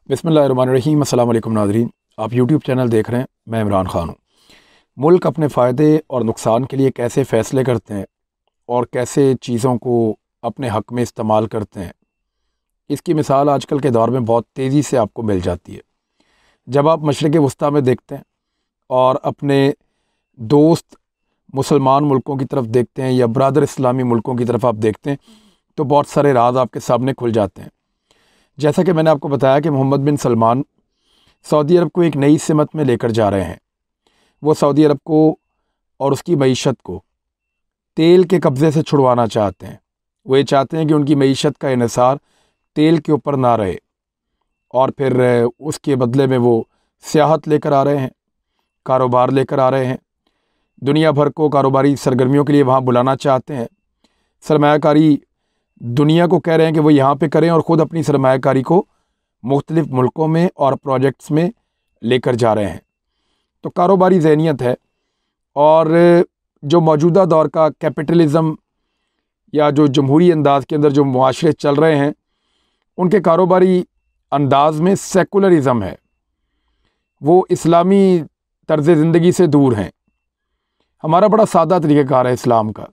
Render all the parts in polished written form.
बिस्मिल्लाहिर्रहमानिर्रहीम। अस्सलाम वालेकुम नाज़रीन, आप यूट्यूब चैनल देख रहे हैं। मैं इमरान ख़ान हूँ। मुल्क अपने फ़ायदे और नुकसान के लिए कैसे फ़ैसले करते हैं और कैसे चीज़ों को अपने हक़ में इस्तेमाल करते हैं, इसकी मिसाल आजकल के दौर में बहुत तेज़ी से आपको मिल जाती है। जब आप मशरिक़ वस्ता में देखते हैं और अपने दोस्त मुसलमान मुल्कों की तरफ देखते हैं या ब्रादर इस्लामी मुल्कों की तरफ आप देखते हैं, तो बहुत सारे राज आपके सामने खुल जाते हैं। जैसा कि मैंने आपको बताया कि मोहम्मद बिन सलमान सऊदी अरब को एक नई सिमत में लेकर जा रहे हैं। वो सऊदी अरब को और उसकी मईशत को तेल के कब्ज़े से छुड़वाना चाहते हैं। वो ये चाहते हैं कि उनकी मईशत का इन्हिसार तेल के ऊपर ना रहे, और फिर उसके बदले में वो सियाहत लेकर आ रहे हैं, कारोबार लेकर आ रहे हैं। दुनिया भर को कारोबारी सरगर्मियों के लिए वहाँ बुलाना चाहते हैं। सरमायाकारी दुनिया को कह रहे हैं कि वो यहाँ पे करें और ख़ुद अपनी सरमायाकारी को मुख्तलिफ़ मुल्कों में और प्रोजेक्ट्स में लेकर जा रहे हैं। तो कारोबारी ज़हनियत है, और जो मौजूदा दौर का कैपिटलिज़म या जो जमहूरी अंदाज़ के अंदर जो मुआशरे चल रहे हैं, उनके कारोबारी अंदाज़ में सेकुलरिज़म है। वो इस्लामी तर्ज़ ज़िंदगी से दूर हैं। हमारा बड़ा सादा तरीक़ाकार है इस्लाम का,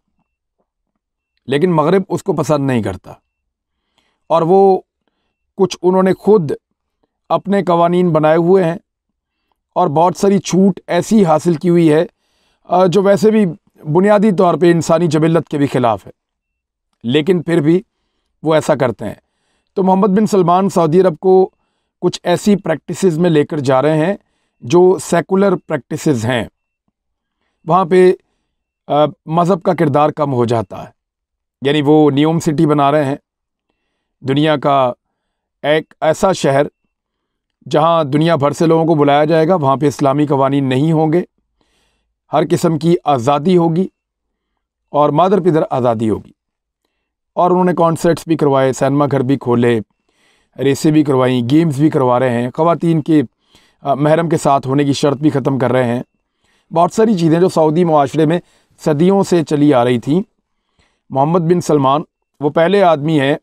लेकिन मगरिब उसको पसंद नहीं करता, और वो कुछ उन्होंने खुद अपने कवानीन बनाए हुए हैं और बहुत सारी छूट ऐसी हासिल की हुई है जो वैसे भी बुनियादी तौर पे इंसानी जबिलत के भी ख़िलाफ़ है, लेकिन फिर भी वो ऐसा करते हैं। तो मोहम्मद बिन सलमान सऊदी अरब को कुछ ऐसी प्रैक्टिसेस में लेकर जा रहे हैं जो सेकुलर प्रैक्टिसेस हैं। वहाँ पे मज़हब का किरदार कम हो जाता है। यानी वो न्यूम सिटी बना रहे हैं, दुनिया का एक ऐसा शहर जहाँ दुनिया भर से लोगों को बुलाया जाएगा। वहाँ पे इस्लामी कवानीन नहीं होंगे, हर किस्म की आज़ादी होगी और मादर पिदर आज़ादी होगी। और उन्होंने कॉन्सर्ट्स भी करवाए, सिनेमा घर भी खोले, रेसें भी करवाई, गेम्स भी करवा रहे हैं, ख़वातीन के महरम के साथ होने की शर्त भी ख़त्म कर रहे हैं। बहुत सारी चीज़ें जो सऊदी मुआशरे में सदियों से चली आ रही थी। मोहम्मद बिन सलमान वो पहले आदमी हैं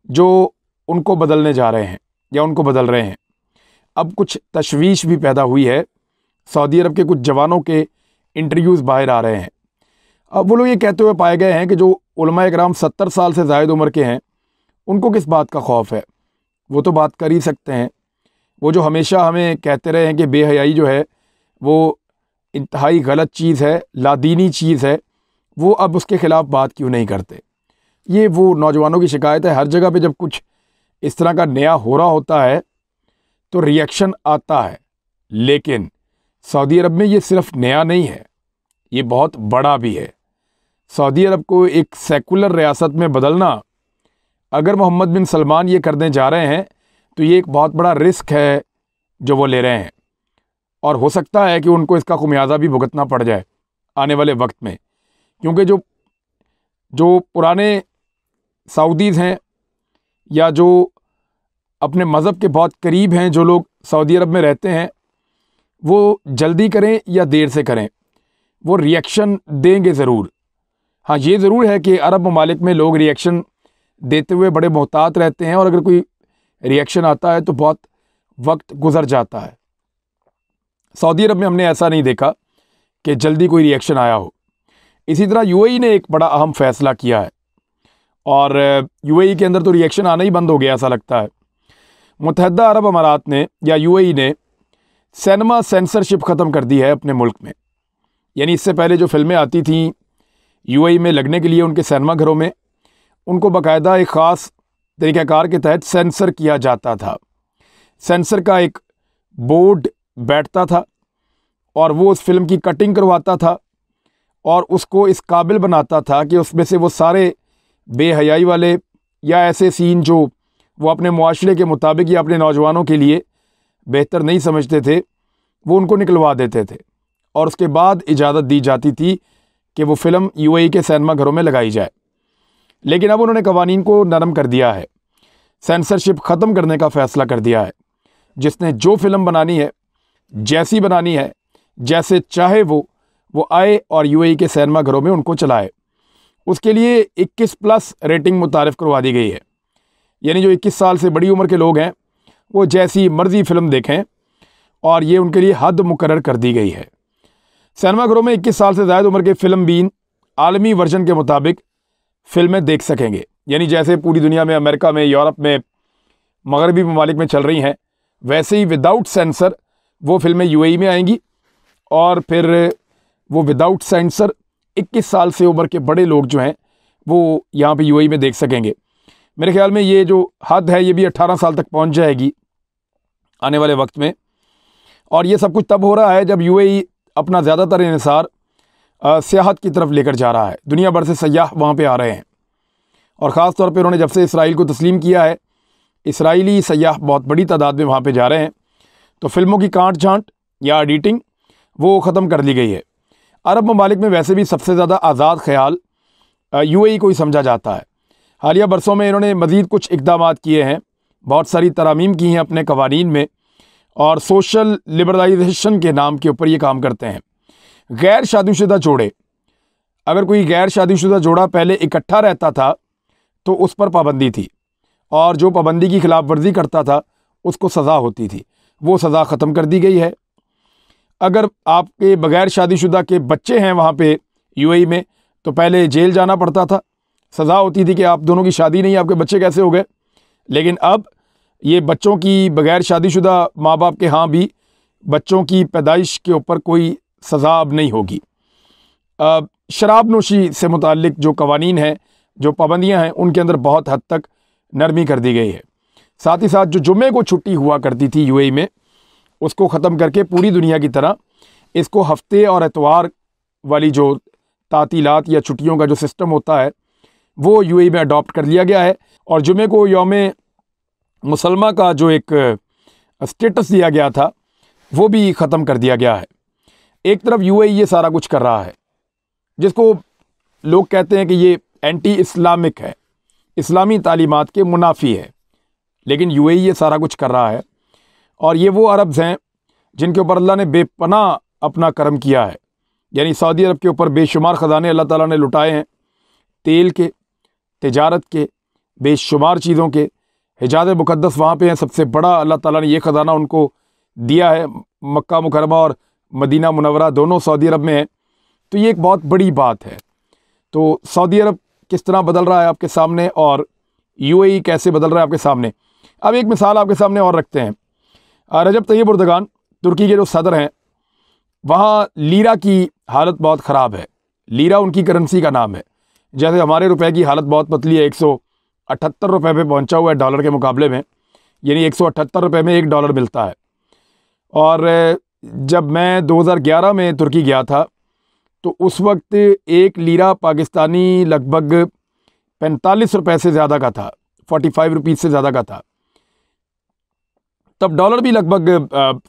जो उनको बदलने जा रहे हैं या उनको बदल रहे हैं। अब कुछ तशवीश भी पैदा हुई है। सऊदी अरब के कुछ जवानों के इंटरव्यूज़ बाहर आ रहे हैं। अब वो लोग ये कहते हुए पाए गए हैं कि जो उलमा इकराम 70 साल से ज़ायद उम्र के हैं, उनको किस बात का खौफ है, वो तो बात कर ही सकते हैं। वो जो हमेशा हमें कहते रहे हैं कि बेहयाई जो है वो इंतहाई गलत चीज़ है, लादीनी चीज़ है, वो अब उसके ख़िलाफ़ बात क्यों नहीं करते। ये वो नौजवानों की शिकायत है। हर जगह पे जब कुछ इस तरह का नया हो रहा होता है तो रिएक्शन आता है, लेकिन सऊदी अरब में ये सिर्फ नया नहीं है, ये बहुत बड़ा भी है। सऊदी अरब को एक सेकुलर रियासत में बदलना, अगर मोहम्मद बिन सलमान ये करने जा रहे हैं तो ये एक बहुत बड़ा रिस्क है जो वो ले रहे हैं, और हो सकता है कि उनको इसका खुमियाजा भी भुगतना पड़ जाए आने वाले वक्त में। क्योंकि जो पुराने सऊदीज़ हैं या जो अपने मज़हब के बहुत करीब हैं, जो लोग सऊदी अरब में रहते हैं, वो जल्दी करें या देर से करें, वो रिएक्शन देंगे ज़रूर। हाँ, ये ज़रूर है कि अरब ममालिक में लोग रिएक्शन देते हुए बड़े मोहतात रहते हैं, और अगर कोई रिएक्शन आता है तो बहुत वक्त गुज़र जाता है। सऊदी अरब में हमने ऐसा नहीं देखा कि जल्दी कोई रिएक्शन आया हो। इसी तरह यूएई ने एक बड़ा अहम फ़ैसला किया है, और यूएई के अंदर तो रिएक्शन आना ही बंद हो गया ऐसा लगता है। मुत्तहदा अरब अमारात ने या यूएई ने सिनेमा सेंसरशिप ख़त्म कर दी है अपने मुल्क में। यानी इससे पहले जो फ़िल्में आती थीं यूएई में लगने के लिए उनके सिनेमा घरों में, उनको बाकायदा एक ख़ास तरीक़ाकार के तहत सेंसर किया जाता था। सेंसर का एक बोर्ड बैठता था और वो उस फिल्म की कटिंग करवाता था और उसको इस काबिल बनाता था कि उसमें से वो सारे बेहयाई वाले या ऐसे सीन जो वो अपने मुआशरे के मुताबिक या अपने नौजवानों के लिए बेहतर नहीं समझते थे, वो उनको निकलवा देते थे, और उसके बाद इजाज़त दी जाती थी कि वो फ़िल्म यूएई के सिनेमा घरों में लगाई जाए। लेकिन अब उन्होंने कवानीन को नरम कर दिया है, सेंसरशिप ख़त्म करने का फ़ैसला कर दिया है। जिसने जो फ़िल्म बनानी है, जैसी बनानी है, जैसे चाहे वो आए और यूएई के सिनेमा घरों में उनको चलाए। उसके लिए 21+ रेटिंग मुतारिफ़ करवा दी गई है। यानी जो 21 साल से बड़ी उम्र के लोग हैं वो जैसी मर्जी फ़िल्म देखें और ये उनके लिए हद मुकर्रर कर दी गई है। सिनेमाघरों में 21 साल से ज़्यादा उम्र के फ़िल्म बीन आलमी वर्जन के मुताबिक फ़िल्में देख सकेंगे। यानी जैसे पूरी दुनिया में, अमेरिका में, यूरोप में, मगरबी ममालिक में चल रही हैं, वैसे ही विदाउट सेंसर वो फिल्में यूएई में आएंगी और फिर वो विदाउट सेंसर 21 साल से उम्र के बड़े लोग जो हैं वो यहाँ पे यूएई में देख सकेंगे। मेरे ख्याल में ये जो हद है ये भी 18 साल तक पहुँच जाएगी आने वाले वक्त में। और ये सब कुछ तब हो रहा है जब यूएई अपना ज़्यादातर इंहिसार सियाहत की तरफ लेकर जा रहा है। दुनिया भर से सयाह वहाँ पे आ रहे हैं और ख़ास तौर पे उन्होंने जब से इसराइल को तस्लीम किया है, इसराइली सयाह बहुत बड़ी तादाद में वहाँ पे जा रहे हैं। तो फिल्मों की काट छांट या एडिटिंग वो ख़त्म कर ली गई है। अरब ममालिक में वैसे भी सबसे ज़्यादा आज़ाद ख्याल यूएई को ही समझा जाता है। हालिया बरसों में इन्होंने मज़ीद कुछ इक़दामात किए हैं, बहुत सारी तरामीम की हैं अपने कवानीन में और सोशल लिबरलाइजेशन के नाम के ऊपर ये काम करते हैं। गैर शादीशुदा जोड़े, अगर कोई गैर शादीशुदा जोड़ा पहले इकट्ठा रहता था तो उस पर पाबंदी थी और जो पाबंदी की खिलाफ वर्जी करता था उसको सज़ा होती थी। वो सज़ा ख़त्म कर दी गई है। अगर आपके बग़ैर शादीशुदा के बच्चे हैं वहाँ पे यूएई में तो पहले जेल जाना पड़ता था, सज़ा होती थी कि आप दोनों की शादी नहीं, आपके बच्चे कैसे हो गए। लेकिन अब ये बच्चों की बग़ैर शादीशुदा माँ बाप के यहाँ भी बच्चों की पैदाइश के ऊपर कोई सज़ा अब नहीं होगी। शराब नोशी से मुताल्लिक जो कवानीन हैं, जो पाबंदियाँ हैं, उनके अंदर बहुत हद तक नरमी कर दी गई है। साथ ही साथ जो जुम्मे को छुट्टी हुआ करती थी यूएई में, उसको ख़त्म करके पूरी दुनिया की तरह इसको हफ्ते और एतवार वाली जो तातीलात या छुट्टियों का जो सिस्टम होता है वो यूएई में अडॉप्ट कर लिया गया है। और जुम्मे को यौम मुसलमा का जो एक स्टेटस दिया गया था वो भी ख़त्म कर दिया गया है। एक तरफ यूएई ये सारा कुछ कर रहा है जिसको लोग कहते हैं कि ये एंटी इस्लामिक है, इस्लामी तालीमात के मुनाफी है, लेकिन यूएई ये सारा कुछ कर रहा है। और ये वो अरब्स हैं जिनके ऊपर अल्लाह ने बेपनाह अपना करम किया है। यानी सऊदी अरब के ऊपर बेशुमार ख़जाने अल्लाह ताला ने लुटाए हैं, तेल के, तिजारत के, बेशुमार चीज़ों के। हिजाज़ मुक़द्दस वहाँ पे हैं, सबसे बड़ा अल्लाह ताला ने ये ख़जाना उनको दिया है। मक्का मुकरमा और मदीना मुनव्वरा दोनों सऊदी अरब में है। तो ये एक बहुत बड़ी बात है। तो सऊदी अरब किस तरह बदल रहा है आपके सामने और यूएई कैसे बदल रहा है आपके सामने। अब एक मिसाल आपके सामने और रखते हैं। रजब तैयब एर्दोगान तुर्की के जो सदर हैं, वहाँ लीरा की हालत बहुत ख़राब है। लीरा उनकी करेंसी का नाम है। जैसे हमारे रुपए की हालत बहुत पतली है, 178 रुपये पे पहुँचा हुआ है डॉलर के मुकाबले में, यानी 178 रुपये में $1 मिलता है। और जब मैं 2011 में तुर्की गया था तो उस वक्त 1 लीरा पाकिस्तानी लगभग 45 रुपये से ज़्यादा का था, 45 रुपीज़ से ज़्यादा का था। तब डॉलर भी लगभग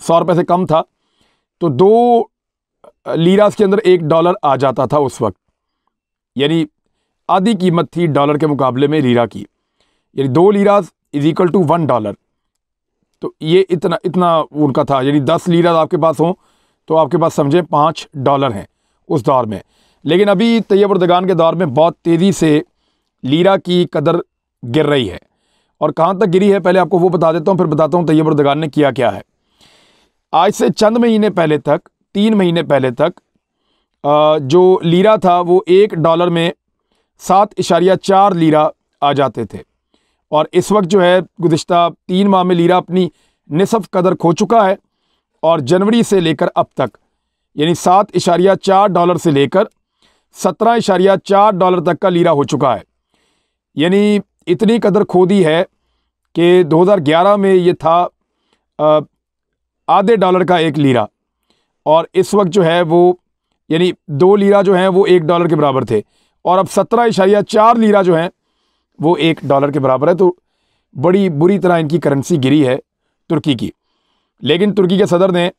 100 रुपये से कम था। तो 2 लीरास के अंदर $1 आ जाता था उस वक्त, यानी आधी कीमत थी डॉलर के मुकाबले में लीरा की। यानी 2 लीरास इज इक्वल टू $1। तो ये इतना उनका था। यानी 10 लीरास आपके पास हों तो आपके पास समझें $5 हैं उस दौर में। लेकिन अभी तैयब एर्दोगान के दौर में बहुत तेज़ी से लीरा की कदर गिर रही है। और कहाँ तक गिरी है पहले आपको वो बता देता हूँ, फिर बताता हूँ तैयब एर्दोगान ने किया क्या है। आज से चंद महीने पहले तक, 3 महीने पहले तक जो लीरा था वो $1 में 7.4 लीरा आ जाते थे। और इस वक्त जो है गुज़िश्ता 3 माह में लीरा अपनी निसफ कदर खो चुका है। और जनवरी से लेकर अब तक यानी $7.4 से लेकर $17.4 तक का लीरा हो चुका है। यानी इतनी कदर खो दी है कि 2011 में ये था आधे डॉलर का 1 लीरा, और इस वक्त जो है वो यानी 2 लीरा जो हैं वो $1 के बराबर थे, और अब 17.4 लीरा जो हैं वो $1 के बराबर है। तो बड़ी बुरी तरह इनकी करेंसी गिरी है तुर्की की। लेकिन तुर्की के सदर ने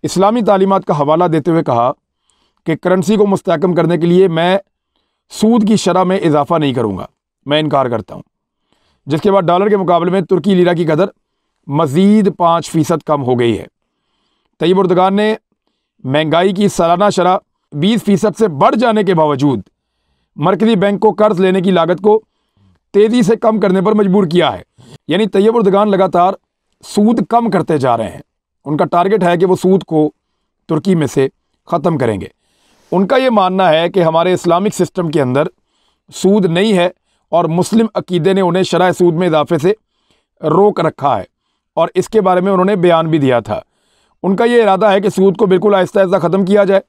इस्लामी तालीमात का हवाला देते हुए कहा कि करेंसी को मुस्तहकम करने के लिए मैं सूद की शरह में इजाफ़ा नहीं करूँगा, मैं इनकार करता हूँ। जिसके बाद डॉलर के मुकाबले में तुर्की लीरा की कदर मज़ीद 5% कम हो गई है। तैयब एर्दोगान ने महंगाई की सालाना शरह 20% से बढ़ जाने के बावजूद मरकज़ी बैंक को कर्ज लेने की लागत को तेज़ी से कम करने पर मजबूर किया है। यानी तैयब एर्दोगान लगातार सूद कम करते जा रहे हैं। उनका टारगेट है कि वो सूद को तुर्की में से ख़त्म करेंगे। उनका ये मानना है कि हमारे इस्लामिक सिस्टम के अंदर सूद नहीं है और मुस्लिम अकीदे ने उन्हें शरह सूद में इजाफे से रोक रखा है, और इसके बारे में उन्होंने बयान भी दिया था। उनका ये इरादा है कि सूद को बिल्कुल आहिस्ता आहिस्ता ख़त्म किया जाए,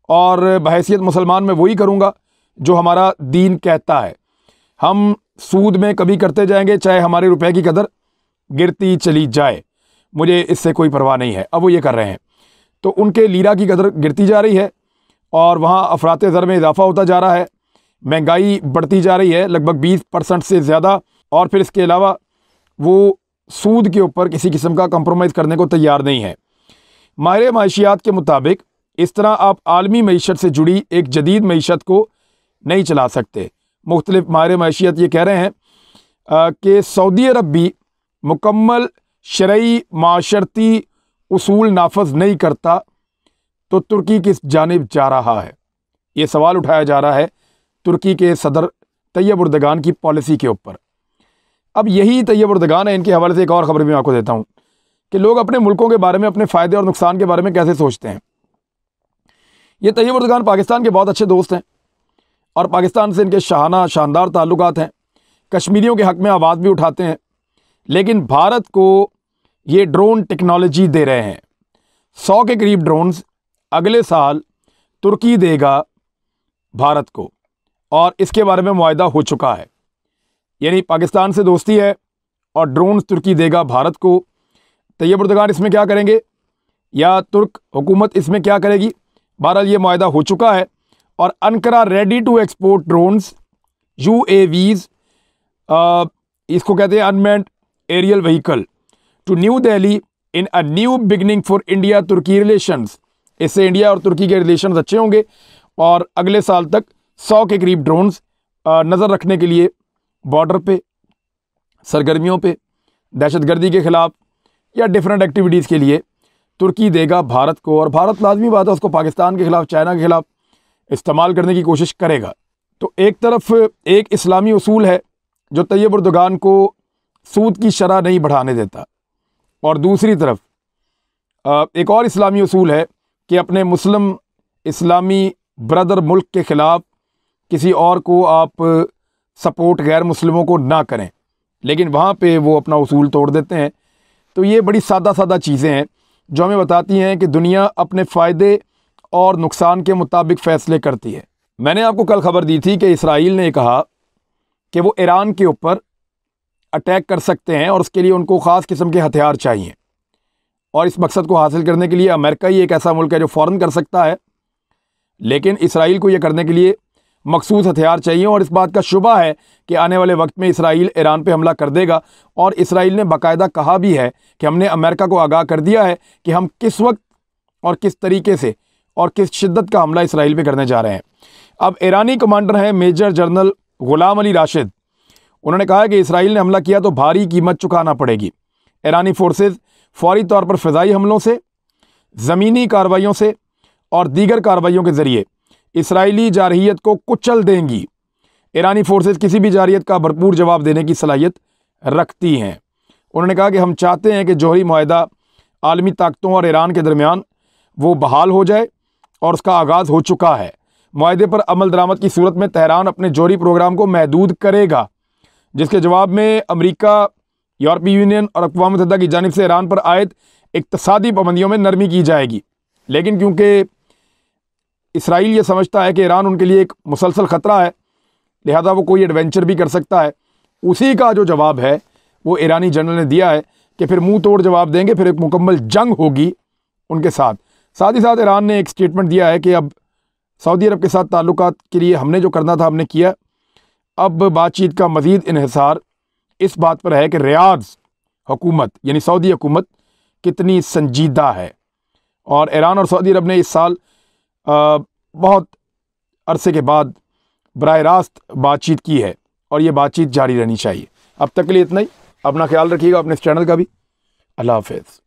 और बहैसियत मुसलमान मैं वही करूँगा जो हमारा दीन कहता है। हम सूद में कभी करते जाएंगे चाहे हमारे रुपए की कदर गिरती चली जाए, मुझे इससे कोई परवाह नहीं है। अब वो ये कर रहे हैं, तो उनके लीरा की कदर गिरती जा रही है और वहाँ अफराते ज़र में इजाफा होता जा रहा है, महंगाई बढ़ती जा रही है लगभग 20% से ज़्यादा, और फिर इसके अलावा वो सूद के ऊपर किसी किस्म का कंप्रोमाइज़ करने को तैयार नहीं है। माहिर माशियात के मुताबिक इस तरह आप आलमी मईशत से जुड़ी एक जदीद मईशत को नहीं चला सकते। मुख्तलिफ माहिर माशियत ये कह रहे हैं कि सऊदी अरब भी मुकम्मल शरई माशरती उसूल नाफज नहीं करता तो तुर्की किस जानिब जा रहा है। ये सवाल उठाया जा रहा है तुर्की के सदर तैयब उर्दगान की पॉलिसी के ऊपर। अब यही तैयब उर्दगान है, इनके हवाले से एक और ख़बर भी मैं आपको देता हूँ कि लोग अपने मुल्कों के बारे में, अपने फ़ायदे और नुकसान के बारे में कैसे सोचते हैं। ये तैयब उर्दगान पाकिस्तान के बहुत अच्छे दोस्त हैं और पाकिस्तान से इनके शानदार ताल्लुकात हैं। कश्मीरियों के हक़ में आवाज़ भी उठाते हैं, लेकिन भारत को ये ड्रोन टेक्नोलॉजी दे रहे हैं। 100 के करीब ड्रोन्स अगले साल तुर्की देगा भारत को, और इसके बारे में मुआहदा हो चुका है। यानी पाकिस्तान से दोस्ती है और ड्रोन्स तुर्की देगा भारत को। तैयब उर्दगान इसमें क्या करेंगे या तुर्क हुकूमत इसमें क्या करेगी, बहरहाल ये मुआहदा हो चुका है। और Ankara ready to export drones UAVs, इसको कहते हैं unmanned aerial vehicle, to New Delhi in a new beginning for India Turkey relations. इससे इंडिया और तुर्की के रिलेशंस अच्छे होंगे और अगले साल तक 100 के करीब ड्रोन्स नज़र रखने के लिए बॉर्डर पे, सरगर्मियों पे, दहशतगर्दी के ख़िलाफ़ या डिफरेंट एक्टिविटीज़ के लिए तुर्की देगा भारत को। और भारत लाजमी बात है उसको पाकिस्तान के ख़िलाफ़, चाइना के ख़िलाफ़ इस्तेमाल करने की कोशिश करेगा। तो एक तरफ एक इस्लामी उसूल है जो तैयब उर्दगान को सूद की शरह नहीं बढ़ाने देता, और दूसरी तरफ एक और इस्लामी उसूल है कि अपने मुस्लिम इस्लामी ब्रदर मुल्क के ख़िलाफ़ किसी और को आप सपोर्ट गैर मुस्लिमों को ना करें, लेकिन वहाँ पे वो अपना उसूल तोड़ देते हैं। तो ये बड़ी सादा चीज़ें हैं जो हमें बताती हैं कि दुनिया अपने फ़ायदे और नुकसान के मुताबिक फ़ैसले करती है। मैंने आपको कल ख़बर दी थी कि इसराइल ने कहा कि वो ईरान के ऊपर अटैक कर सकते हैं और उसके लिए उनको ख़ास किस्म के हथियार चाहिए, और इस मकसद को हासिल करने के लिए अमेरिका ही एक ऐसा मुल्क है जो फ़ौरन कर सकता है, लेकिन इसराइल को ये करने के लिए मखसूस हथियार चाहिए। और इस बात का शुबा है कि आने वाले वक्त में इसराइल ईरान पे हमला कर देगा, और इसराइल ने बाकायदा कहा भी है कि हमने अमेरिका को आगाह कर दिया है कि हम किस वक्त और किस तरीके से और किस शिद्दत का हमला इसराइल पे करने जा रहे हैं। अब ईरानी कमांडर हैं मेजर जनरल गुलाम अली राशिद, उन्होंने कहा कि इसराइल ने हमला किया तो भारी कीमत चुकाना पड़ेगी। ईरानी फोर्सेस फौरी तौर पर फ़िज़ाई हमलों से, ज़मीनी कार्रवाइयों से और दीगर कार्रवाइयों के ज़रिए इसराइली जारहियत को कुचल देंगी। ईरानी फोर्सेस किसी भी जारहियत का भरपूर जवाब देने की सलाहियत रखती हैं। उन्होंने कहा कि हम चाहते हैं कि जौहरी मुआहदा आलमी ताकतों और ईरान के दरमियान वो बहाल हो जाए, और उसका आगाज़ हो चुका है। मुआहदे पर अमल दरामद की सूरत में तेहरान अपने जौहरी प्रोग्राम को महदूद करेगा, जिसके जवाब में अमेरिका, यूरोपीय यूनियन और अक़वाम मुत्तहिदा की जानिब से ईरान पर आयद इक़्तिसादी पाबंदियों में नरमी की जाएगी। लेकिन क्योंकि इसराइल ये समझता है कि ईरान उनके लिए एक मुसलसल ख़तरा है, लिहाजा वो कोई एडवेंचर भी कर सकता है, उसी का जो जवाब है वो ईरानी जनरल ने दिया है कि फिर मुंह तोड़ जवाब देंगे, फिर एक मुकम्मल जंग होगी उनके साथ। साथ ही साथ ईरान ने एक स्टेटमेंट दिया है कि अब सऊदी अरब के साथ ताल्लुकात के लिए हमने जो करना था हमने किया, अब बातचीत का मज़ीद इन्हिसार इस बात पर है कि रियाद हुकूमत यानी सऊदी हुकूमत कितनी संजीदा है। और ईरान और सऊदी अरब ने इस साल बहुत अरसे के बाद बराह रास्त बातचीत की है, और ये बातचीत जारी रहनी चाहिए। अब तक के लिए इतना ही। अपना ख्याल रखिएगा, अपने इस चैनल का भी। अल्लाह हाफ़िज़।